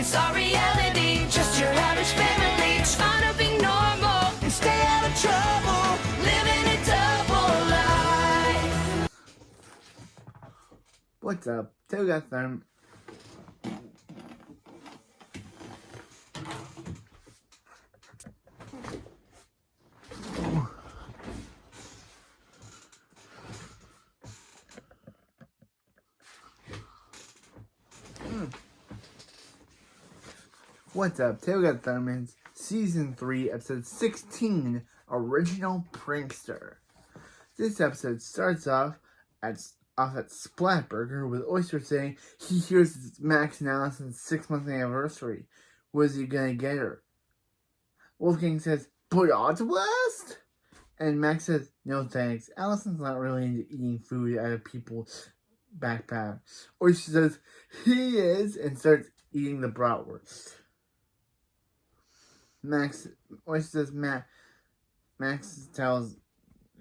It's our reality, just your average family trying to be normal and stay out of trouble, living a double life. What's up? Today we got some. What's up? Today we got Thunderman's Season 3, Episode 16, Original Prankster. This episode starts off at Splatburger with Oyster saying he hears it's Max and Alison's 6-month anniversary. Was he gonna get her? Wolfgang says, Potato Blast? And Max says, no thanks. Alison's not really into eating food out of people's backpack. Oyster says, he is, and starts eating the bratwurst. Oyster says, Max tells,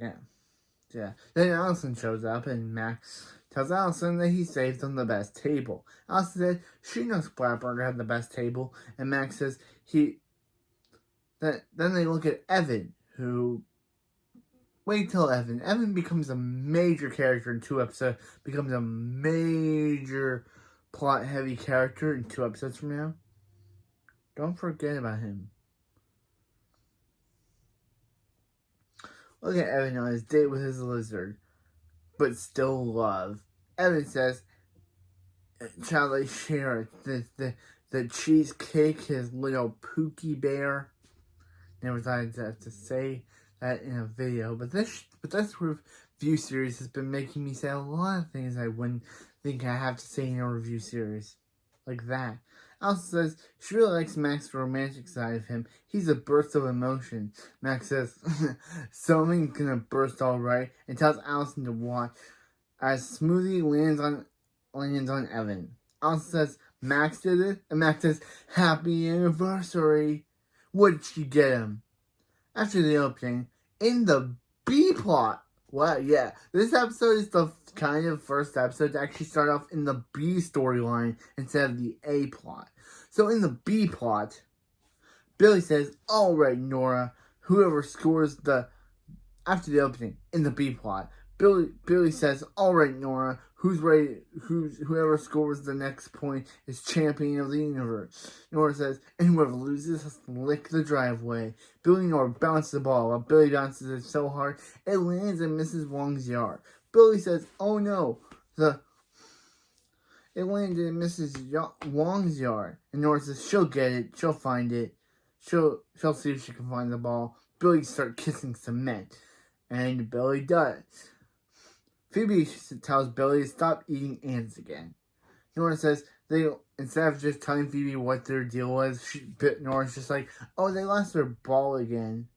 yeah. Then Alison shows up, and Max tells Alison that he saved them the best table. Alison said she knows Splatburger had the best table, and Max says then they look at Evan, who... Wait till Evan. Evan becomes a major character in 2 episodes, becomes a major plot-heavy character in 2 episodes from now. Don't forget about him. Look at Evan on his date with his lizard, but still love. Evan says, shall they share the cheesecake, his little Pookie bear? Never thought I'd have to say that in a video, but this review series has been making me say a lot of things I wouldn't think I have to say in a review series. Like that. Alison says she really likes Max's romantic side of him. He's a burst of emotion. Max says, something's gonna burst alright, and tells Alison to watch as Smoothie lands on Evan. Alison says, Max did it, and Max says, happy anniversary. What did she get him? After the opening, in the B plot. Wow, yeah. This episode is the kind of first episode to actually start off in the B storyline instead of the A plot. So in the B plot, Billy says, alright, Nora, whoever scores after the opening, in the B plot, Billy says, alright, Nora, whoever scores the next point is champion of the universe. Nora says, and whoever loses has to lick the driveway. Billy and Nora bounce the ball. While Billy bounces it so hard, it lands in Mrs. Wong's yard. Billy says, oh no, it landed in Mrs. Wong's yard. And Nora says, she'll get it, she'll find it, she'll see if she can find the ball. Billy starts kissing cement. And Billy does. Phoebe tells Billy to stop eating ants again. Nora says instead of just telling Phoebe what their deal was, Nora's just like, oh, they lost their ball again.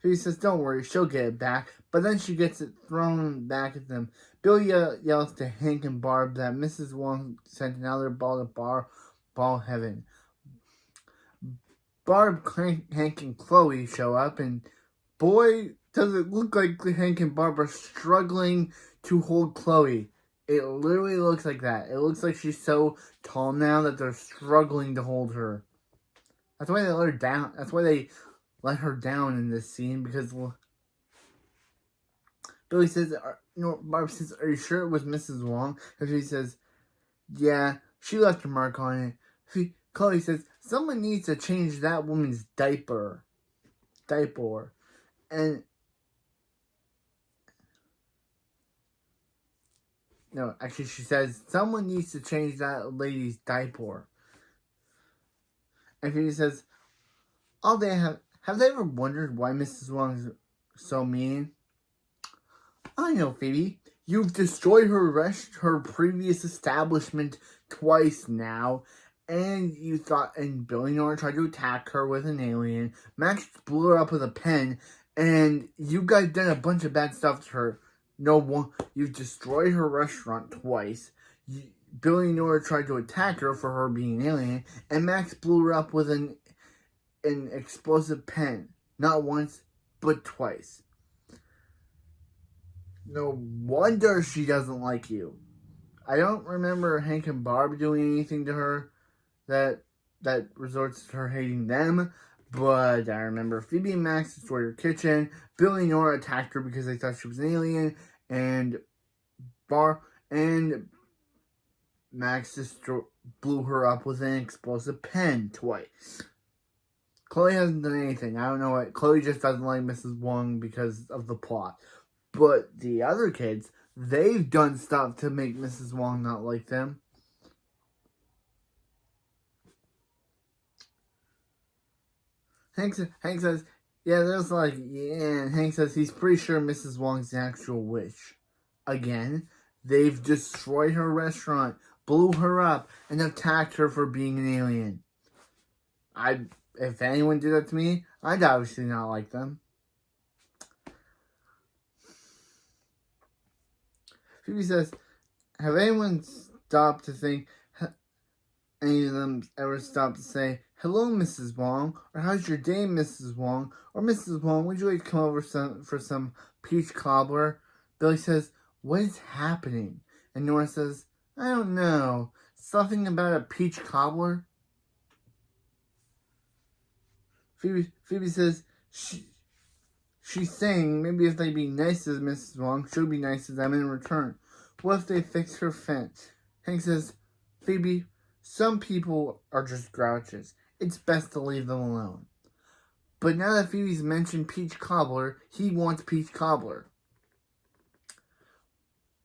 Phoebe says, don't worry, she'll get it back. But then she gets it thrown back at them. Billy yells to Hank and Barb that Mrs. Wong sent another ball to ball heaven. Barb, Hank, and Chloe show up, and boy, does it look like Hank and Barb are struggling to hold Chloe. It literally looks like that. It looks like she's so tall now that they're struggling to hold her. That's why they let her down. That's why they let her down in this scene, because Billy says, Barb says, are you sure it was Mrs. Wong? And she says, yeah, she left her mark on it. Chloe says, someone needs to change that woman's diaper. And no, actually she says, someone needs to change that lady's diaper. And Phoebe says, have they ever wondered why Mrs. Wong's so mean? I know, Phoebe. You've destroyed her previous establishment twice now. And Billy and Nora tried to attack her with an alien. Max blew her up with a pen. And you guys done a bunch of bad stuff to her. You've destroyed her restaurant twice. Billy and Nora tried to attack her for her being an alien. And Max blew her up with an explosive pen. Not once, but twice. No wonder she doesn't like you. I don't remember Hank and Barb doing anything to her that resorts to her hating them. But I remember Phoebe and Max destroyed her kitchen. Billy and Nora attacked her because they thought she was an alien. And Max blew her up with an explosive pen twice. Chloe hasn't done anything. I don't know what. Chloe just doesn't like Mrs. Wong because of the plot. But the other kids, they've done stuff to make Mrs. Wong not like them. Hank says, yeah, there's like, yeah, and Hank says he's pretty sure Mrs. Wong's the actual witch. Again, they've destroyed her restaurant, blew her up, and attacked her for being an alien. If anyone did that to me, I'd obviously not like them. Phoebe says, have anyone stopped to think, any of them ever stopped to say, hello, Mrs. Wong, or how's your day, Mrs. Wong, or Mrs. Wong, would you like to come over for some peach cobbler? Billy says, what is happening? And Nora says, I don't know, something about a peach cobbler? Phoebe says, she's saying maybe if they be nice to Mrs. Wong, she'll be nice to them in return. What if they fix her fence? Hank says, Phoebe, some people are just grouches. It's best to leave them alone. But now that Phoebe's mentioned peach cobbler, he wants peach cobbler.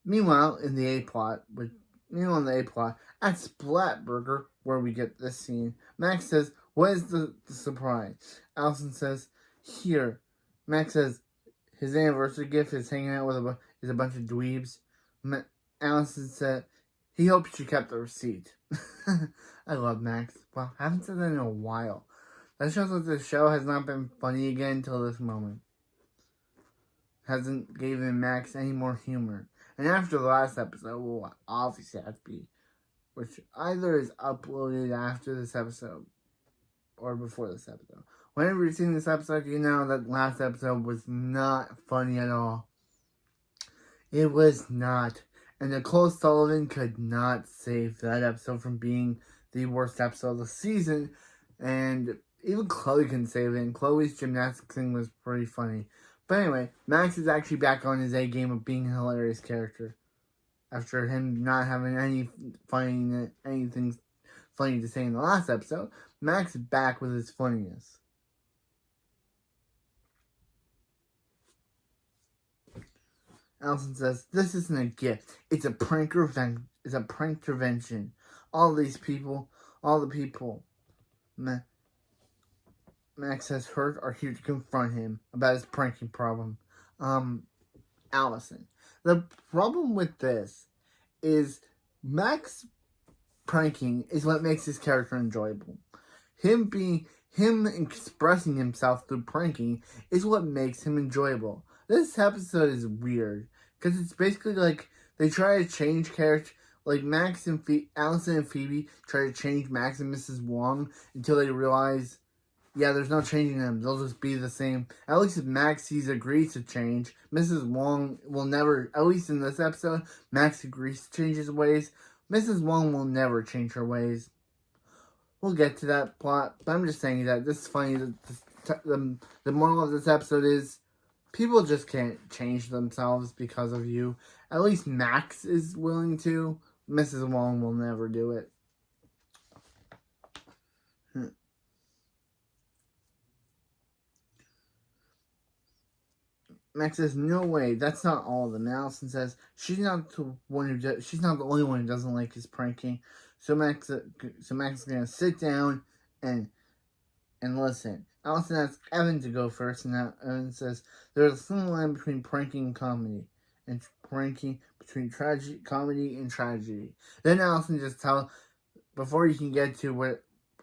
Meanwhile, in the A-plot, at Splatburger, where we get this scene, Max says, what is the surprise? Alison says, here. Max says, his anniversary gift is hanging out with a bunch of dweebs. Alison said, he hopes she kept the receipt. I love Max. Well, I haven't said that in a while. That shows that the show has not been funny again until this moment. Hasn't given Max any more humor. And after the last episode, will obviously have to be, which either is uploaded after this episode or before this episode. Whenever you've seen this episode, you know that last episode was not funny at all. It was not. And Nicole Sullivan could not save that episode from being the worst episode of the season. And even Chloe couldn't save it. And Chloe's gymnastics thing was pretty funny. But anyway, Max is actually back on his A game of being a hilarious character. After him not having anything funny to say in the last episode, Max is back with his funniness. Alison says, this isn't a gift. It's a prank intervention. All the people Max has hurt are here to confront him about his pranking problem. Alison. The problem with this is Max pranking is what makes his character enjoyable. Him expressing himself through pranking is what makes him enjoyable. This episode is weird because it's basically like they try to change character. Like Alison and Phoebe try to change Max and Mrs. Wong until they realize, yeah, there's no changing them. They'll just be the same. At least if Max agrees to change, Mrs. Wong will never, at least in this episode, Max agrees to change his ways. Mrs. Wong will never change her ways. We'll get to that plot, but I'm just saying that this is funny. The moral of this episode is, people just can't change themselves because of you. At least Max is willing to. Mrs. Wong will never do it. Max says, no way, that's not all of them. And Alison says, she's not the only one who doesn't like his pranking. So Max is going to sit down and listen. Alison asks Evan to go first, and Evan says, there's a thin line between pranking and comedy, and pranking between comedy and tragedy. Then Alison just before you can get to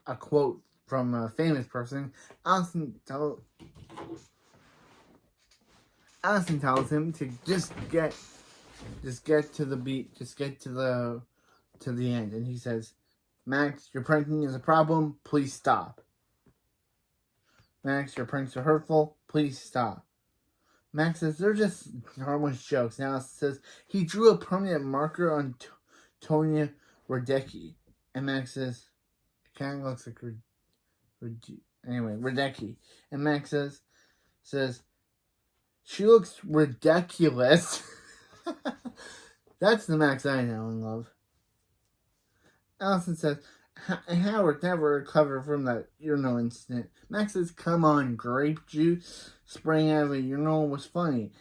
a quote from a famous person, Alison tells him to just get to the beat, just get to the end, and he says, Max, your pranking is a problem, please stop. Max, your pranks are hurtful, please stop. Max says, they're just harmless jokes. Now Alison says, he drew a permanent marker on Tonya Radecki. And Max says, it kind of looks like Radecki. And Max says, she looks ridiculous. That's the Max I know and love. Alison says, Howard never recovered from that urinal incident. Max says, come on, grape juice spraying out of a urinal was funny.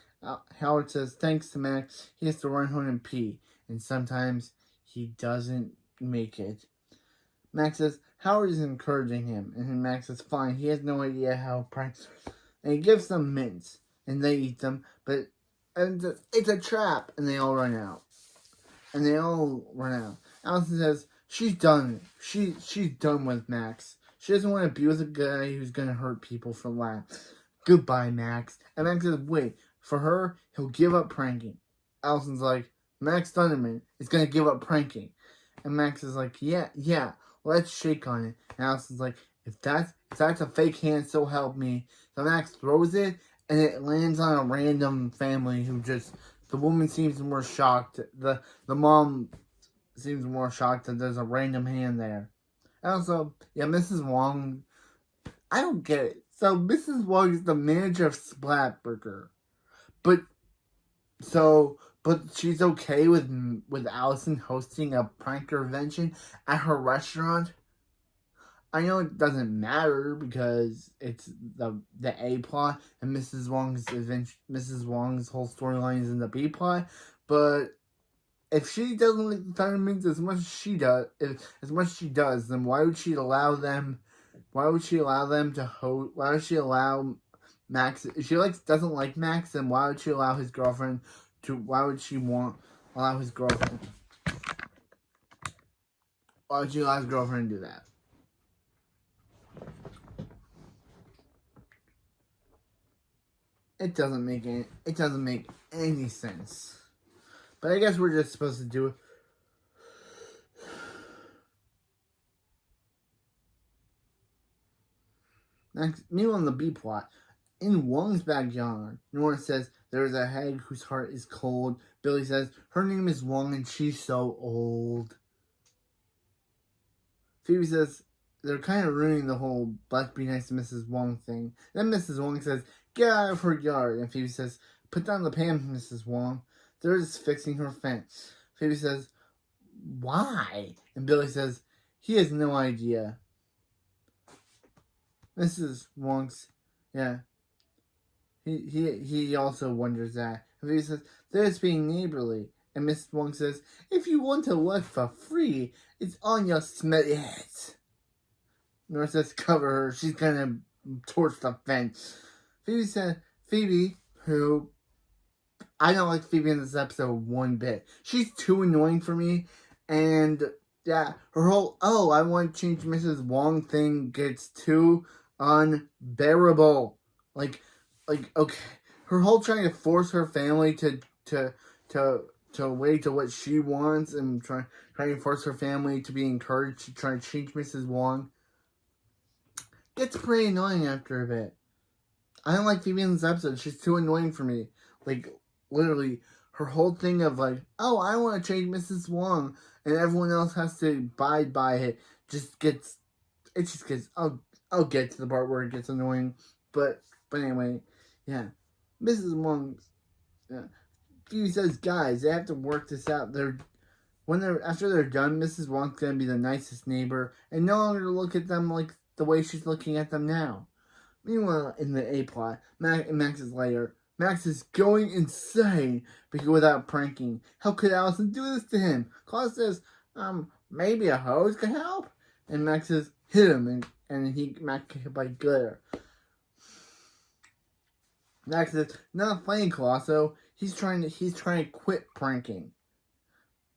Howard says, thanks to Max, he has to run home and pee. And sometimes he doesn't make it. Max says, Howard is encouraging him. And Max says, fine, he has no idea how practice. And he gives them mints. And they eat them. But it's a trap. And they all run out. Alison says, she's done. She's done with Max. She doesn't want to be with a guy who's going to hurt people for laughs. Goodbye, Max. And Max says, wait. For her, he'll give up pranking. Alison's like, Max Thunderman is going to give up pranking. And Max is like, yeah, let's shake on it. And Alison's like, if that's a fake hand, so help me. So Max throws it, and it lands on a random family who just, the woman seems more shocked. The mom seems more shocked that there's a random hand there. And also, yeah, Mrs. Wong, I don't get it. So Mrs. Wong is the manager of Splatburger. But she's okay with Alison hosting a prank convention at her restaurant. I know it doesn't matter because it's the A plot and Mrs. Wong's whole storyline is in the B plot. But if she doesn't like the Thundermans as much as she does, then why would she allow them? Why would she allow them to host? Why would she allow Max? If she doesn't like Max, then why would she allow his girlfriend to? Why would she allow his girlfriend? Why would she allow his girlfriend to do that? It doesn't make any sense. But I guess we're just supposed to do it. Next, meanwhile, in the B plot, in Wong's backyard, Nora says there's a hag whose heart is cold. Billy says her name is Wong and she's so old. Phoebe says they're kind of ruining the whole let's be nice to Mrs. Wong thing. Then Mrs. Wong says, get out of her yard. And Phoebe says, put down the pan, Mrs. Wong. They're just fixing her fence. Phoebe says, why? And Billy says, he has no idea. Mrs. Wong's, yeah. He also wonders that. And Phoebe says, they're just being neighborly. And Mrs. Wong says, if you want to work for free, it's on your smelly heads. Nora says, cover her. She's gonna torch the fence. Phoebe, who, I don't like Phoebe in this episode one bit. She's too annoying for me. And, yeah, her whole, I want to change Mrs. Wong thing gets too unbearable. Like, okay. Her whole trying to force her family to wait to what she wants and trying to force her family to be encouraged to try to change Mrs. Wong gets pretty annoying after a bit. I don't like Phoebe in this episode. She's too annoying for me. Like, literally, her whole thing of like, I want to change Mrs. Wong, and everyone else has to abide by it. I'll get to the part where it gets annoying. But anyway, yeah. Mrs. Wong, Phoebe says, guys, they have to work this out. After they're done, Mrs. Wong's gonna be the nicest neighbor, and no longer look at them like the way she's looking at them now. Meanwhile, in the A plot, Max is later. Max is going insane because without pranking. How could Alison do this to him? Claus says, maybe a hose could help? And Max says, hit him, and Max gets hit by glitter. Max says, not playing Claus, so he's trying to quit pranking.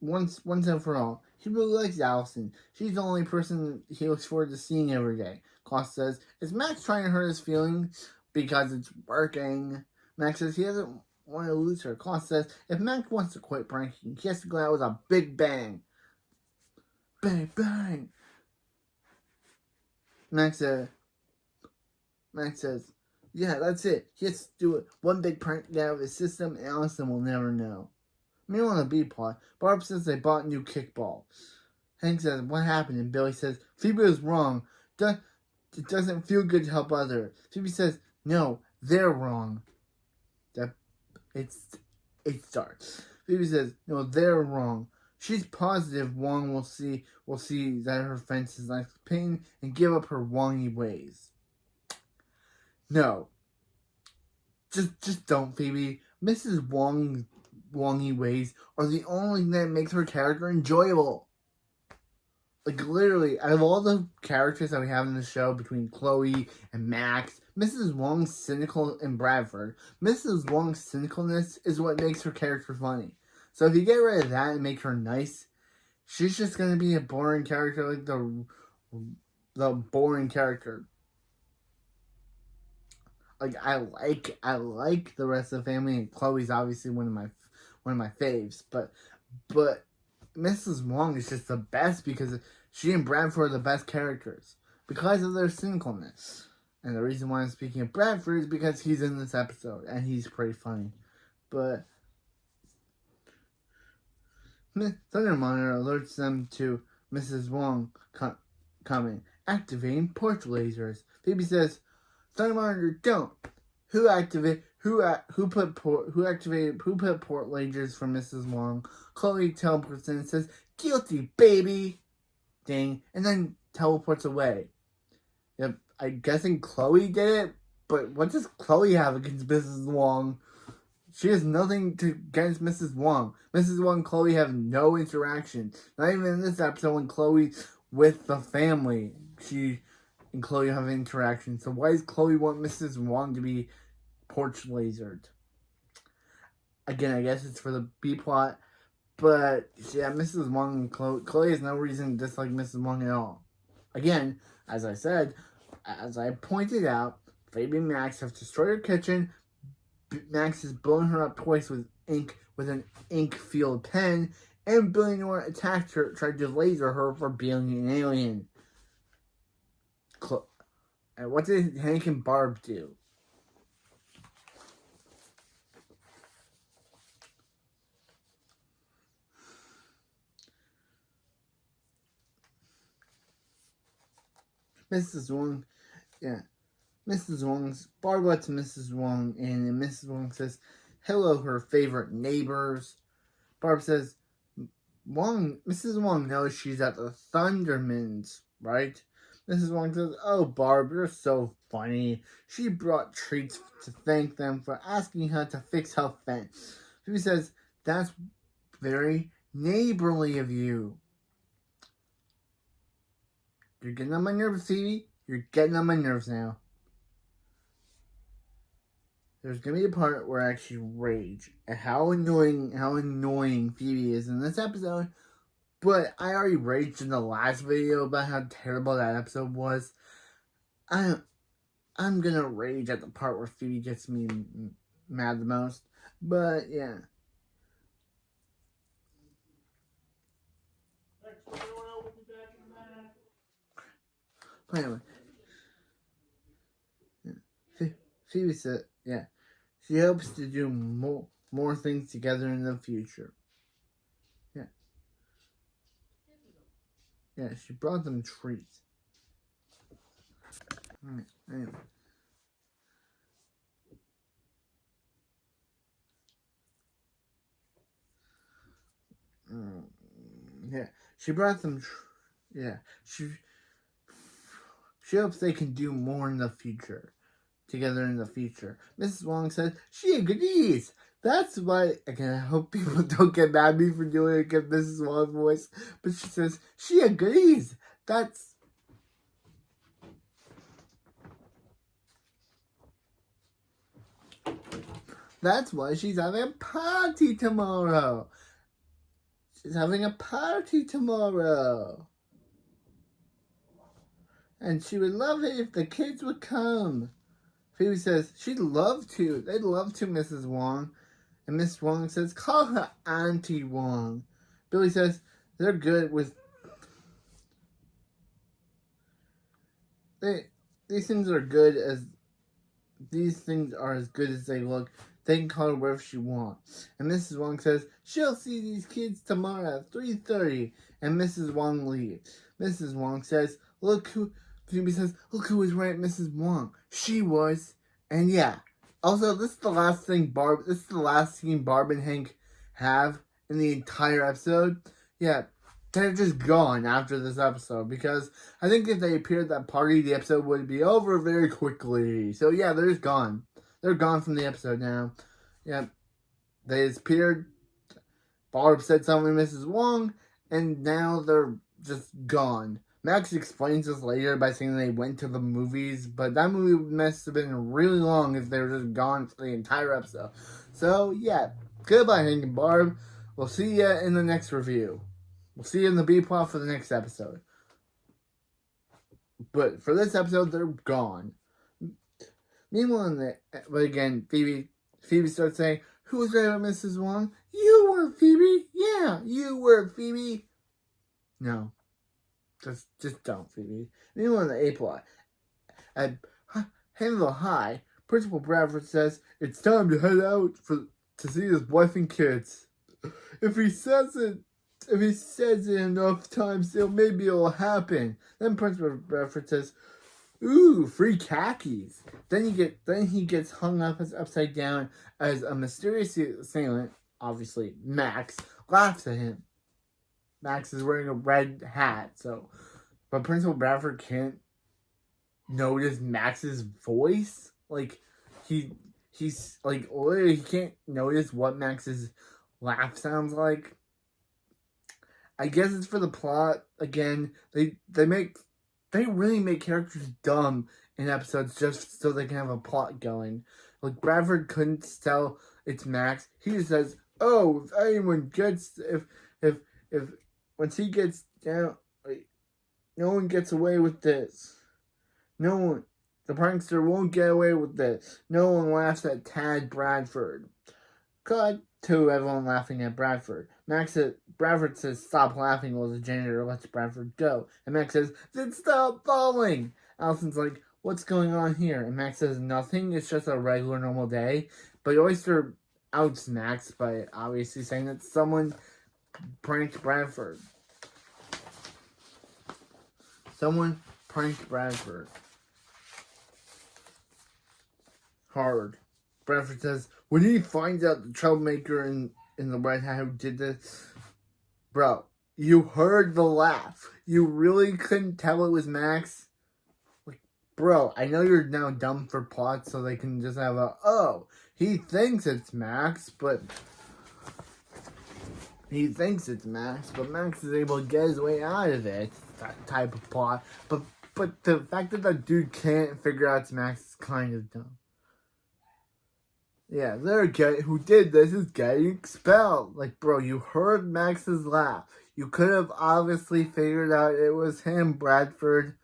Once and for all. He really likes Alison. She's the only person he looks forward to seeing every day. Claus says, is Max trying to hurt his feelings because it's working? Max says he doesn't want to lose her. Claus says, if Max wants to quit pranking, he has to go out with a big bang. Bang, bang. Max says, yeah, that's it. He has to do it. One big prank to get out of his system, and Alison will never know. Meanwhile, on the B plot, Barb says they bought a new kickball. Hank says, what happened? And Billy says, Phoebe was wrong. It doesn't feel good to help others. Phoebe says, no, they're wrong. It starts. Phoebe says, no, they're wrong. She's positive Wong will see that her fence is like pain and give up her Wongy ways. No. Just don't, Phoebe. Mrs. Wong's Wongy ways are the only thing that makes her character enjoyable. Like, literally, out of all the characters that we have in the show, between Chloe and Max, Mrs. Wong's cynical and Bradford, Mrs. Wong's cynicalness is what makes her character funny. So if you get rid of that and make her nice, she's just going to be a boring character, like the boring character. Like, I like the rest of the family, and Chloe's obviously one of my faves, but Mrs. Wong is just the best because she and Bradford are the best characters because of their cynicalness. And the reason why I'm speaking of Bradford is because he's in this episode and he's pretty funny. But Thunder Monitor alerts them to Mrs. Wong coming, activating port lasers. Phoebe says, Thunder Monitor, don't. Who activated port lasers for Mrs. Wong? Chloe teleports in and says, guilty, baby! Ding. And then teleports away. Yep, I'm guessing Chloe did it, but what does Chloe have against Mrs. Wong? She has nothing against Mrs. Wong. Mrs. Wong and Chloe have no interaction. Not even in this episode when Chloe's with the family. She and Chloe have interaction. So why does Chloe want Mrs. Wong to be porch lasered? Again, I guess it's for the B plot. But yeah, Mrs. Wong and Chloe has no reason to dislike Mrs. Wong at all. Again, as I pointed out, Phoebe and Max have destroyed her kitchen. Max has blown her up twice with an ink-filled pen, and Billionaire attacked her, tried to laser her for being an alien. And what did Hank and Barb do? Barb lets Mrs. Wong in, and Mrs. Wong says, hello, her favorite neighbors. Barb says, Mrs. Wong knows she's at the Thunderman's, right? Mrs. Wong says, oh, Barb, you're so funny. She brought treats to thank them for asking her to fix her fence. Phoebe says, that's very neighborly of you. You're getting on my nerves, Phoebe. You're getting on my nerves now. There's gonna be a part where I actually rage at how annoying Phoebe is in this episode. But I already raged in the last video about how terrible that episode was. I'm gonna rage at the part where Phoebe gets me mad the most. But yeah. But anyway, Phoebe said, yeah, she hopes to do more things together in the future. Yeah, she brought them treats. Alright, anyway. Yeah, she brought them. She hopes they can do more in the future. Together in the future. Mrs. Wong said, she agrees. That's why, again, I hope people don't get mad at me for doing it against Mrs. Wong's voice, but she says, she agrees. That's why she's having a party tomorrow. She's having a party tomorrow. And she would love it if the kids would come. Phoebe says, she'd love to. They'd love to, Mrs. Wong. And Miss Wong says, call her Auntie Wong. Billy says, they're good with... These things are as good as they look. They can call her wherever she wants. And Mrs. Wong says, she'll see these kids tomorrow at 3:30. And Mrs. Wong leaves. Mrs. Wong says, Phoebe says, look who was right, Mrs. Wong. She was. And yeah. Also, this is the last scene Barb and Hank have in the entire episode. Yeah. They're just gone after this episode because I think if they appeared at that party, the episode would be over very quickly. So yeah, they're just gone. They're gone from the episode now. Yeah, they disappeared. Barb said something to Mrs. Wong, and now they're just gone. Max explains this later by saying they went to the movies, but that movie must have been really long if they were just gone for the entire episode. So yeah, goodbye, Hank and Barb. We'll see you in the next review. We'll see you in the B-plot for the next episode. But for this episode, they're gone. Meanwhile, but again, Phoebe starts saying, who was right about Mrs. Wong? You were, Phoebe. Yeah, you were, Phoebe. No. Just don't, Phoebe. Meanwhile, in the A-plot, at Hanville High, Principal Bradford says, it's time to head out to see his wife and kids. If he says it enough times, maybe it'll happen. Then Principal Bradford says, ooh, free khakis. Then he gets hung up upside down as a mysterious assailant, obviously Max, laughs at him. Max is wearing a red hat, but Principal Bradford can't notice Max's voice. Like he's like literally he can't notice what Max's laugh sounds like. I guess it's for the plot. Again, they really make characters dumb in episodes just so they can have a plot going. Like Bradford couldn't tell it's Max. He just says, "Oh, if anyone gets if once he gets down, like, no one gets away with this. No one, the prankster won't get away with this. No one laughs at Tad Bradford." Cut to everyone laughing at Bradford. Bradford says, stop laughing while the janitor lets Bradford go. And Max says, then stop falling. Alison's like, what's going on here? And Max says, nothing. It's just a regular normal day. But Oyster outs Max by obviously saying that someone pranked Bradford. Someone pranked Bradford. Hard. Bradford says, when he finds out the troublemaker in the red hat who did this, bro, you heard the laugh. You really couldn't tell it was Max? Like, bro, I know you're now dumb for plots so they can just have he thinks it's Max, but Max is able to get his way out of it. That type of plot. But the fact that dude can't figure out it's Max is kind of dumb. Yeah, who did this is getting expelled. Like, bro, you heard Max's laugh. You could have obviously figured out it was him, Bradford.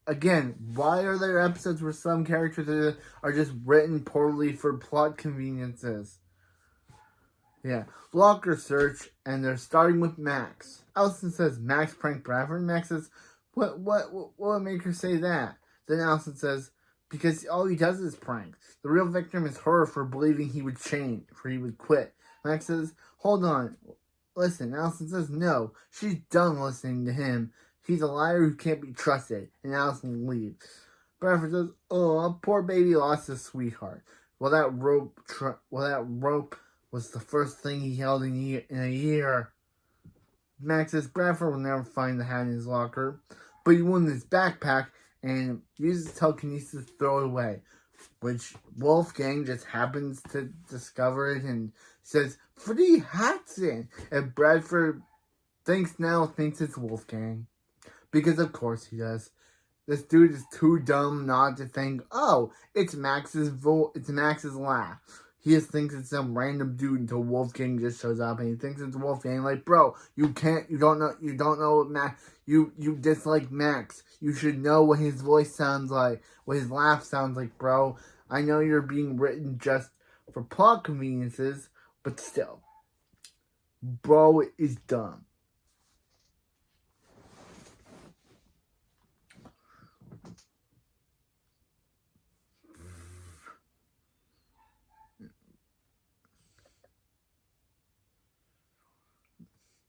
Again, why are there episodes where some characters are just written poorly for plot conveniences? Yeah, locker search, and they're starting with Max. Alison says, Max pranked Bradford. Max says, what would make her say that? Then Alison says, because all he does is prank. The real victim is her for believing he would change, for he would quit. Max says, hold on, listen. Alison says, no, she's done listening to him. He's a liar who can't be trusted. And Alison leaves. Bradford says, oh, poor baby lost his sweetheart. Well, that rope was the first thing he held in a year. Max says Bradford will never find the hat in his locker, but he won his backpack and uses telekinesis to throw it away, which Wolfgang just happens to discover it and says, 3 hats in. And Bradford thinks it's Wolfgang. Because of course he does. This dude is too dumb not to think, it's Max's laugh. He just thinks it's some random dude until Wolfgang just shows up and he thinks it's Wolfgang. Like, bro, you don't know what Max, you dislike Max. You should know what his voice sounds like, what his laugh sounds like, bro. I know you're being written just for plot conveniences, but still. Bro is dumb.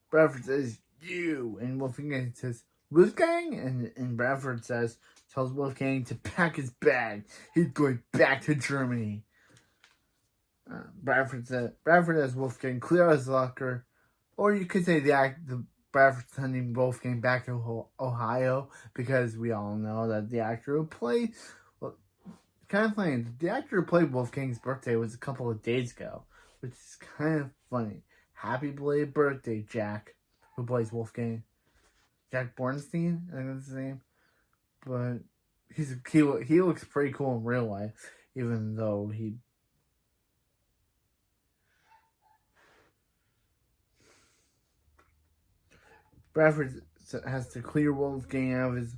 Bradford says, you. And Wolfgang says, Wolfgang? And Bradford tells Wolfgang to pack his bag. He's going back to Germany. Bradford has Wolfgang clear out his locker. Or you could say the Bradford's sending Wolfgang back to Ohio, because we all know that the actor who played, well, kind of funny, the actor who played Wolfgang's birthday was a couple of days ago, which is kind of funny. Happy belated birthday, Jack, who plays Wolfgang. Jack Bornstein, I think that's his name. But he looks pretty cool in real life, even though he... Bradford has to clear Wolfgang out of his...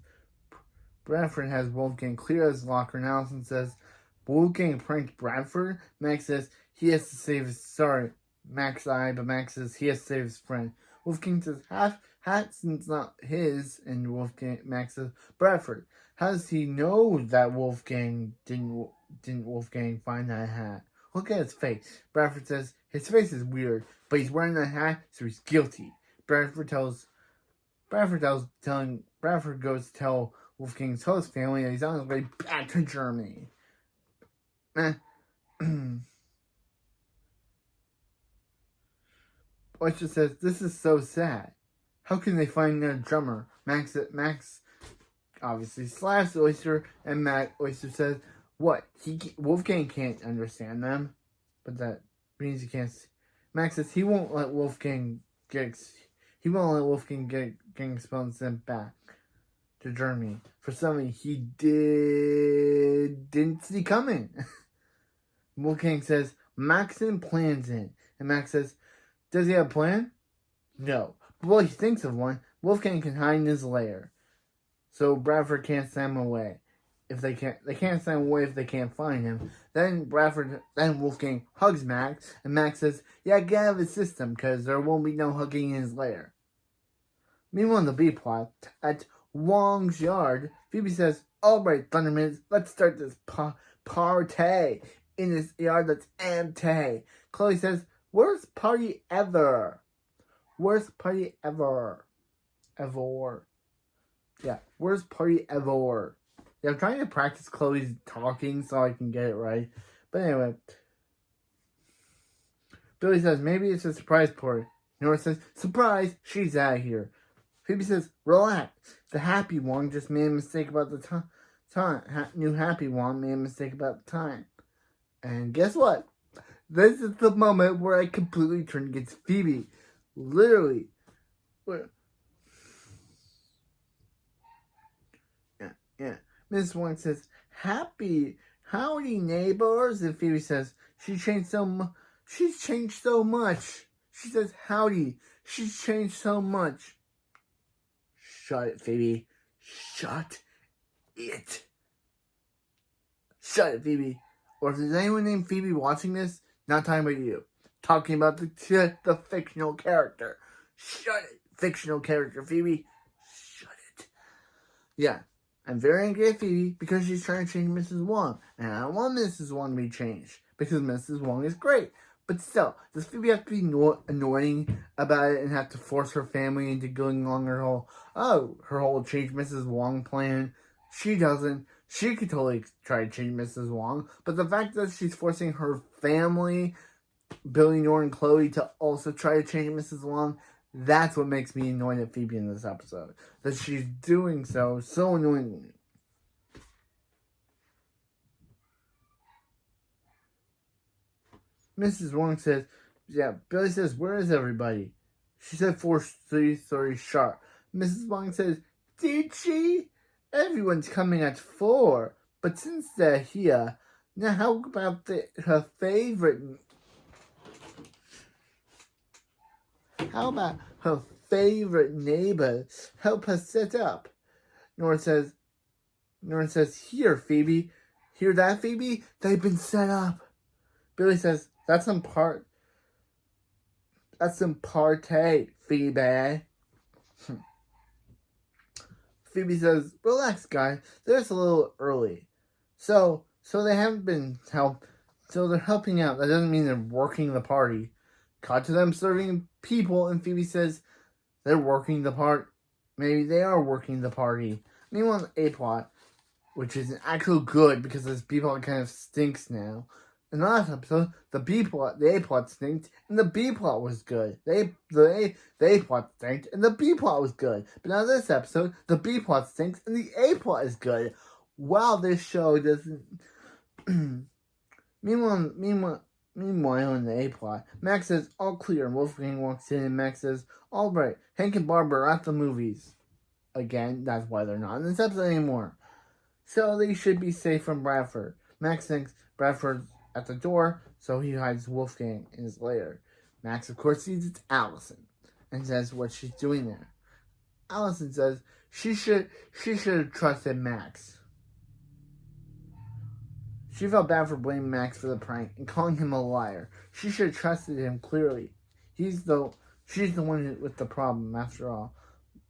Bradford has Wolfgang clear his locker, and Alison says, Wolfgang pranked Bradford? Max says, he has to save his... Sorry, Max but Max says he has to save his friend. Wolfgang says, Hatson's not his, and Max says, Bradford, how does he know that Wolfgang didn't Wolfgang find that hat? Look at his face. Bradford says, his face is weird, but he's wearing that hat, so he's guilty. Bradford goes to tell Wolfgang's host family that he's on his way back to Germany. Oyster says, this is so sad. How can they find their drummer? Max obviously slaps Oyster, and Oyster says, what? Wolfgang can't understand them, but that means he can't. Max says he won't let Wolfgang get expelled and sent back to Germany for something he didn't see coming. Wolfgang says, Maxon plans it, and Max says, does he have a plan? No. But while he thinks of one, Wolfgang can hide in his lair. So Bradford can't send him away. They can't send him away if they can't find him. Then Wolfgang hugs Max, and Max says, yeah, get out of his system, because there won't be no hugging in his lair. Meanwhile, in the B-plot, at Wong's yard, Phoebe says, alright, Thunderman, let's start this party in this yard that's empty. Chloe says, worst party ever. Worst party ever. Yeah, worst party ever. Yeah, I'm trying to practice Chloe's talking so I can get it right. But anyway. Billy says, maybe it's a surprise party. Nora says, surprise, she's out of here. Phoebe says, relax. The happy one just made a mistake about the time. New happy one made a mistake about the time. And guess what? This is the moment where I completely turn against Phoebe. Literally. Yeah. Miss Wong says, howdy neighbors. And Phoebe says, she's changed so much. She says, howdy. She's changed so much. Shut it, Phoebe. Shut it. Shut it, Phoebe. Or if there's anyone named Phoebe watching this, not talking about you. Talking about the fictional character. Shut it, fictional character, Phoebe. Shut it. Yeah, I'm very angry at Phoebe because she's trying to change Mrs. Wong. And I don't want Mrs. Wong to be changed because Mrs. Wong is great. But still, does Phoebe have to be annoying about it and have to force her family into going along her whole change Mrs. Wong plan? She doesn't. She could totally try to change Mrs. Wong. But the fact that she's forcing her family, Billy, Nora, and Chloe, to also try to change Mrs. Wong, that's what makes me annoyed at Phoebe in this episode. That she's doing so annoyingly. Mrs. Wong says, yeah, Billy says, where is everybody? She said 4:30 sharp. Mrs. Wong says, did she? Everyone's coming at 4. But since they're here, now how about her favorite... How about her favorite neighbor help her set up? Nora says, here, Phoebe. Hear that, Phoebe? They've been set up. Billy says, that's some party, Phoebe. Phoebe says, relax, guys. They're just a little early. So they haven't been helped. So they're helping out. That doesn't mean they're working the party. Cut to them serving people, and Phoebe says, They're working the part. Maybe they are working the party. Meanwhile, the A-plot, which is actually good because this B-plot kind of stinks now. In the last episode, the A-plot stinked, and the B-plot was good. The A-plot stinked, and the B-plot was good. But now this episode, the B-plot stinks, and the A-plot is good. Wow, this show doesn't... Meanwhile, in the A-plot, Max says, all clear, and Wolfgang walks in, and Max says, all right, Hank and Barbara are at the movies. Again, that's why they're not in this episode anymore. So they should be safe from Bradford. Max thinks Bradford's at the door, so he hides Wolfgang in his lair. Max, of course, sees it's Alison, and says what she's doing there. Alison says she should have trusted Max. She felt bad for blaming Max for the prank and calling him a liar. She should have trusted him clearly. She's the one with the problem, after all.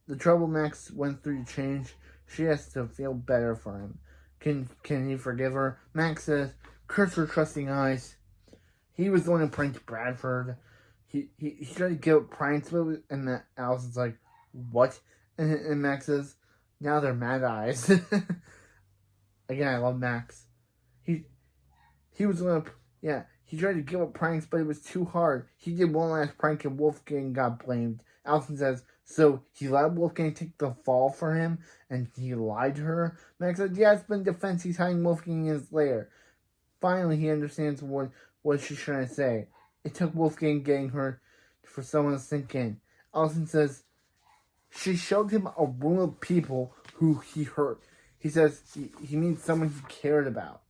The trouble Max went through to change, she has to feel better for him. Can he forgive her? Max says, curse her trusting eyes. He was the one who pranked Bradford. He tried to give up pranks, and Alison's like, what? And Max says, now they're mad eyes. Again, I love Max. He was going to, he tried to give up pranks, but it was too hard. He did one last prank and Wolfgang got blamed. Alison says, so he let Wolfgang take the fall for him, and he lied to her? Max said, yeah, it's been defense. He's hiding Wolfgang in his lair. Finally, he understands what she's trying to say. It took Wolfgang getting her for someone to sink in. Alison says, she showed him a room of people who he hurt. He says he means someone he cared about.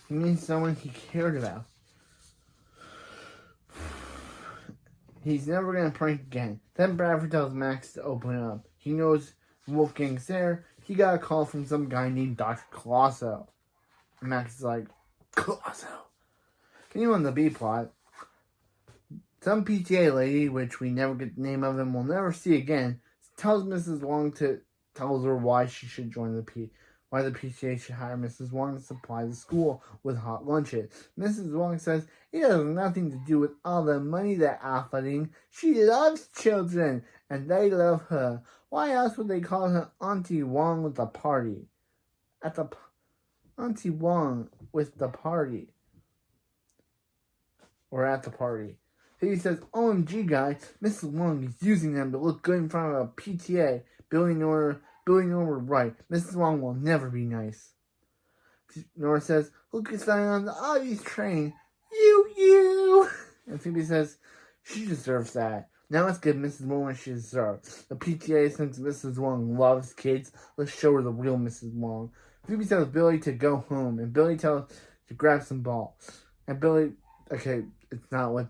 He means someone he cared about. He's never going to prank again. Then Bradford tells Max to open up. He knows Wolfgang's there. He got a call from some guy named Dr. Colosso. Max is like, Colosso. Continue on the B-plot. Some PTA lady, which we never get the name of and we'll never see again, tells Mrs. Wong tells her why she should join why the PTA should hire Mrs. Wong to supply the school with hot lunches. Mrs. Wong says it has nothing to do with all the money they're offering. She loves children, and they love her. Why else would they call her Auntie Wong with the party? Auntie Wong with the party. Or at the party. He says, OMG guys, Mrs. Wong is using them to look good in front of a PTA. Billy Nora right. Mrs. Wong will never be nice. Nora says, look at something on the obvious train. You. And Phoebe says, she deserves that. Now let's give Mrs. Wong what she deserves. The PTA thinks Mrs. Wong loves kids. Let's show her the real Mrs. Wong. Phoebe tells Billy to go home, and Billy tells to grab some balls. And Billy, okay, that's not what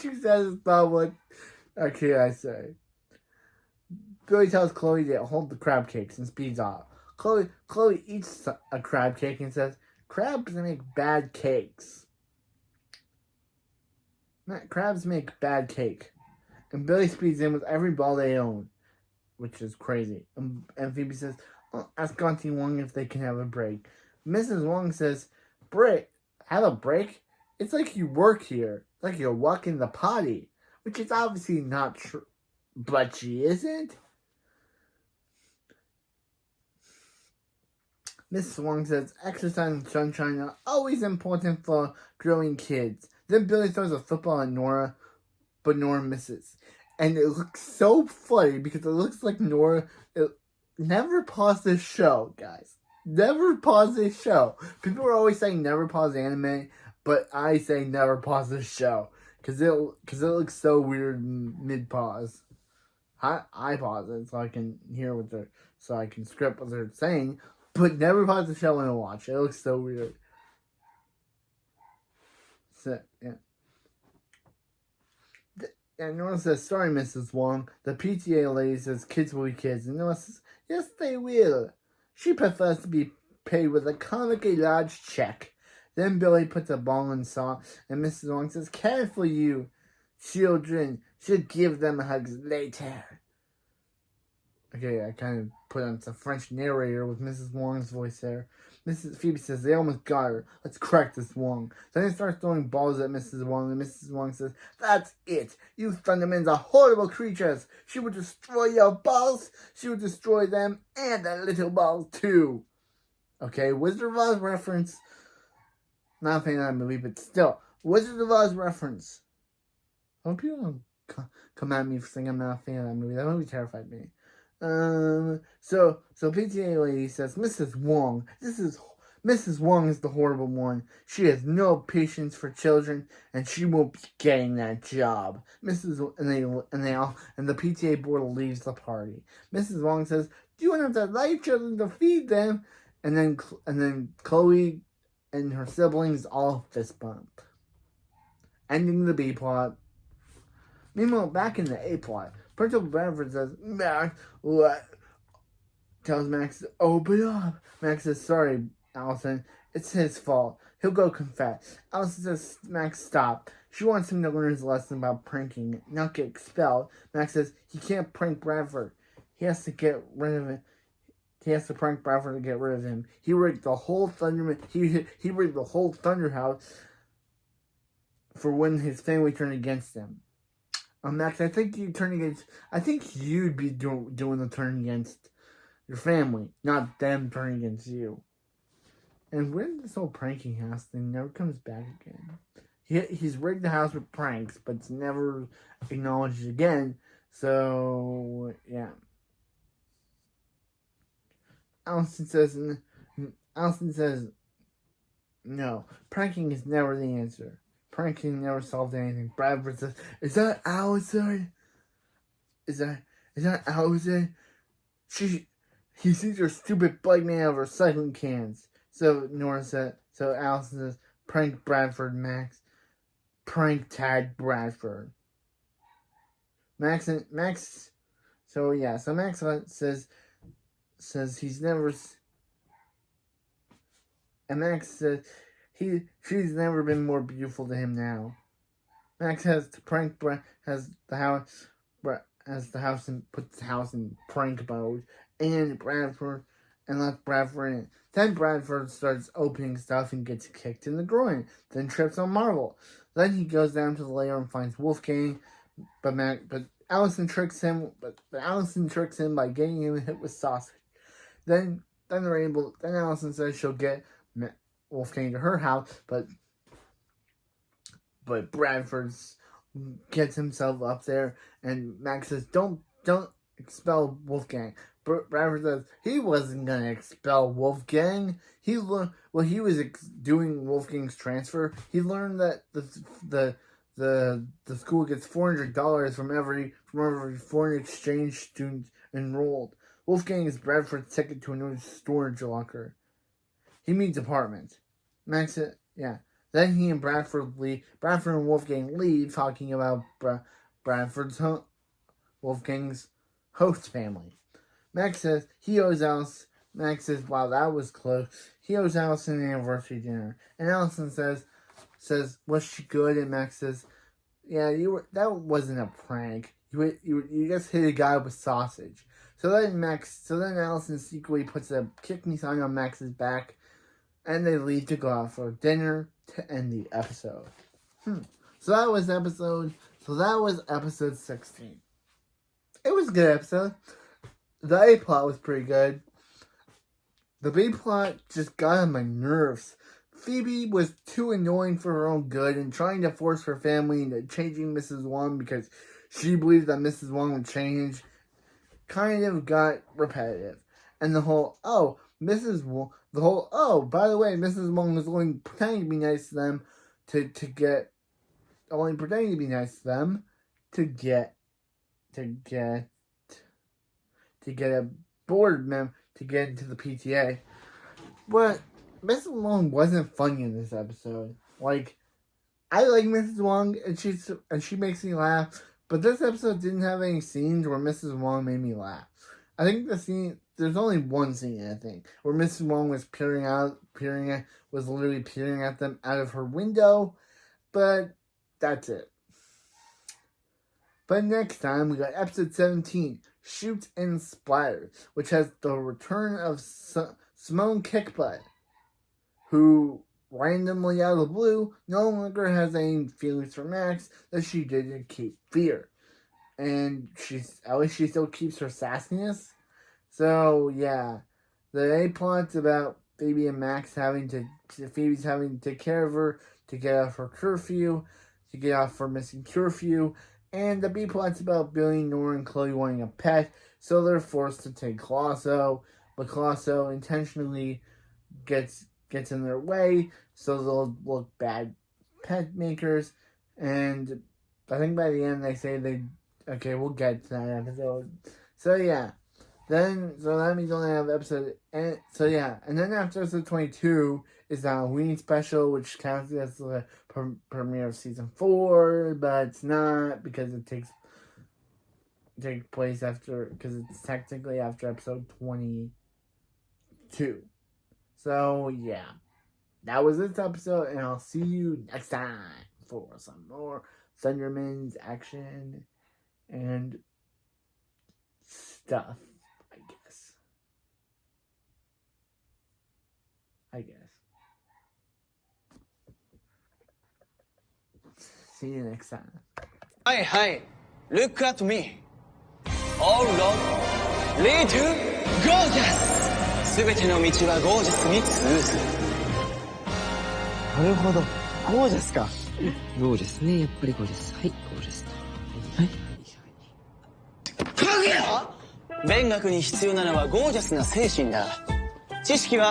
you said is not what, okay, I say. Billy tells Chloe to hold the crab cakes and speeds off. Chloe eats a crab cake and says, crabs make bad cakes. Crabs make bad cake. And Billy speeds in with every ball they own, which is crazy. And Phoebe says, ask Auntie Wong if they can have a break. Mrs. Wong says, have a break? It's like you work here. It's like you're walking the potty. Which is obviously not true. But she isn't. Mrs. Wong says, exercise and sunshine are always important for growing kids. Then Billy throws a football at Nora, but Nora misses. And it looks so funny because it looks like Nora... Never pause this show, guys. Never pause this show. People are always saying never pause anime, but I say never pause this show. Because it looks so weird mid-pause. I pause it so I can hear so I can script what they're saying. But never pause the show when I watch it. It looks so weird. So, yeah. And Nora says, sorry, Mrs. Wong. The PTA lady says kids will be kids. And Nora says, yes, they will. She prefers to be paid with a comically large check. Then Billy puts a ball in saw, and Mrs. Wong says, care for you. Children should give them hugs later. Okay, I kind of put on some French narrator with Mrs. Wong's voice there. Mrs. Phoebe says, they almost got her. Let's crack this Wong. Then they start throwing balls at Mrs. Wong, and Mrs. Wong says, that's it. You Thundermans are horrible creatures. She would destroy your balls. She would destroy them and that little ball too. Okay, Wizard of Oz reference. Not a fan of that movie, but still. Wizard of Oz reference. I hope you don't come at me for saying I'm not a fan of that movie. That movie terrified me. So PTA lady says, Mrs. Wong, Mrs. Wong is the horrible one. She has no patience for children, and she won't be getting that job. And the PTA board leaves the party. Mrs. Wong says, "Do you want to like children to feed them?" And then Chloe and her siblings all fist bump, ending the B plot. Meanwhile, back in the A plot, Principal Bradford says, Max, what? Tells Max to open up. Max says, sorry, Alison. It's his fault. He'll go confess. Alison says, Max, stop. She wants him to learn his lesson about pranking, not get expelled. Max says, he can't prank Bradford. He has to get rid of it. He has to prank Bradford to get rid of him. He rigged the whole Thunderman. He rigged the whole Thunder House for when his family turned against him. Max, I think you'd be doing the turn against your family, not them turning against you. And when this whole pranking house thing never comes back again. He's rigged the house with pranks, but it's never acknowledged again. So, yeah. Alison says, no, pranking is never the answer. Pranking never solved anything. Bradford says, is that Alison? Is that Alison? He sees her stupid bug made out of recycling cans. So Alison says, prank Bradford, Max. Prank tag Bradford. Max says he's never, and Max says she's never been more beautiful to him now. Max has to prank puts the house in prank mode, and lets Bradford in. Then Bradford starts opening stuff and gets kicked in the groin. Then trips on Marvel. Then he goes down to the lair and finds Wolfgang, but Alison tricks him. But Alison tricks him by getting him hit with sausage. Then Alison says she'll get Wolfgang to her house, but Bradford gets himself up there, and Max says, "Don't expel Wolfgang." Bradford says he wasn't gonna expel Wolfgang. He learned while he was doing Wolfgang's transfer. He learned that the school gets $400 from every foreign exchange student enrolled. Wolfgang is Bradford's ticket to a new storage locker. He meets apartment. Max said, yeah. Then he and Bradford and Wolfgang leave, talking about Wolfgang's host family. Max says he owes Alice. Max says, wow, that was close. He owes Alison an anniversary dinner. And Alison says, was she good? And Max says, yeah, that wasn't a prank. You just hit a guy with sausage. So then Alison secretly puts a kick me sign on Max's back, and they leave to go out for dinner to end the episode. So that was episode 16. It was a good episode. The A plot was pretty good. The B plot just got on my nerves. Phoebe was too annoying for her own good and trying to force her family into changing Mrs. Wong because she believed that Mrs. Wong would change kind of got repetitive. And by the way, Mrs. Wong was only pretending to be nice to them to get a board member to get into the PTA. But Mrs. Wong wasn't funny in this episode. Like, I like Mrs. Wong and she makes me laugh, but this episode didn't have any scenes where Mrs. Wong made me laugh. I think there's only one scene, I think, where Mrs. Wong was literally peering at them out of her window, but that's it. But next time, we got episode 17, Shoots and Splatters, which has the return of Simone Kickbutt, who randomly out of the blue no longer has any feelings for Max that she didn't keep Fear. And at least she still keeps her sassiness. So yeah, the A plot's about Phoebe's having to take care of her to get off her curfew, to get off her missing curfew, and the B plot's about Billy, Nora, and Chloe wanting a pet, so they're forced to take Colosso, but Colosso intentionally gets in their way, so they'll look bad pet makers, and I think by the end they say okay, we'll get to that episode. So yeah. So that means only have episode, and then after episode 22 is the Halloween special, which counts as the premiere of season 4, but it's not because it takes place after, because it's technically after episode 22. So yeah, that was this episode, and I'll see you next time for some more Thunderman's action and stuff. I guess. See you next time. Hi, look at me. All road, lead to gorgeous. すべての道はゴージャスに通ずる。なるほど、ゴージャスか。ゴージャスね、やっぱりゴージャス。はい、ゴージャス。はい。かぐや！勉学に必要なのはゴージャスな精神だ。知識は